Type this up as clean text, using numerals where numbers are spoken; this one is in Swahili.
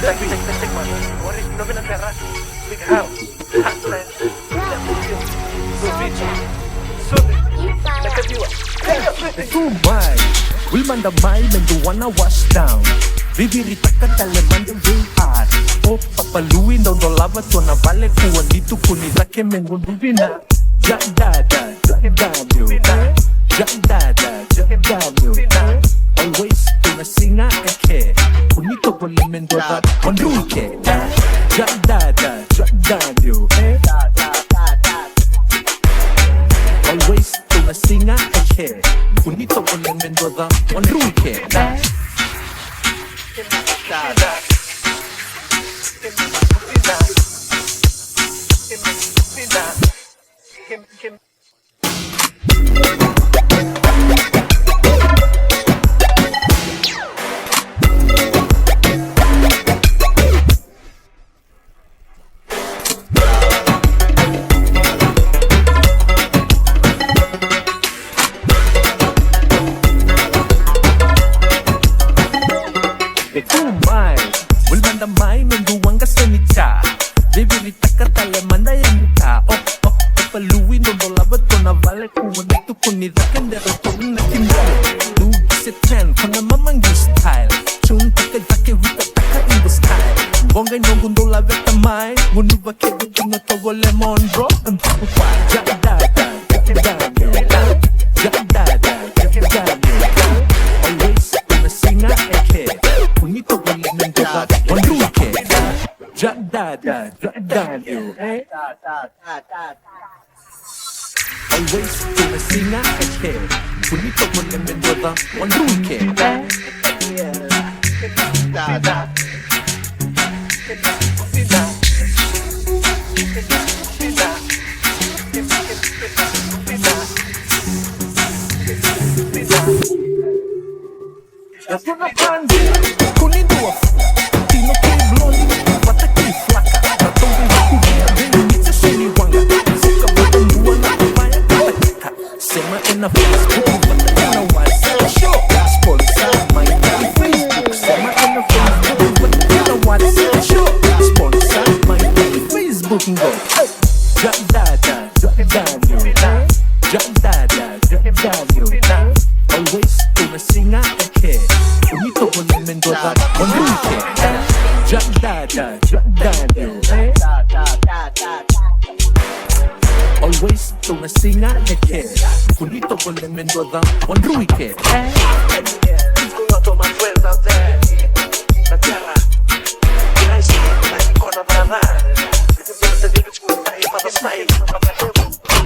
Check man. Worry, no me la terra. Big house. Hotline. Tumay, will man the mind and the wanna wash down. Vivirita katalemán de VR. O papaluin daw do lava to na vale kuwan dito kunita ke mengundubina. Jack dada, W. Jack dada, W. Always gonna sing a eke. Kunito pole mendoza onruke. Jack dada, W. Always gonna sing a eke. Kunito pole mendoza onruke. Damay menduang kasanita Vivirita katalemanda yang buka paluin do labat ko na vale kuwan dito kunita kandera to na kinalo Lugi se ten kona mamanggi style Chunta ka jake wika taka in the style Bongay no gundo labat tamay Ngunu ba kego kino to go lemon bro Antukupa Jack dada Always gonna sing a eke Kunito go lemon doga Onruke Jack dada Always gonna sing a eke Kunito go lemon doga Onruke Una pandi, con i due Tino che blonde, fatta che flacca Ratton che scudia, inizia seni wanga Sika bata mua na kupaya kata Sema ena Facebook, bata ena WhatsApp Sponsor my Facebook Sema ena Facebook, bata ena WhatsApp Sponsor my Facebook Go Jack dada, Always gonna sing a eke Kunito ko na mendoza Onruke Jack dada Always gonna sing a eke Kunito ko na mendoza Onruke Going out to my friends out there. La tierra. I see, like, corner banana. This is the village with the style.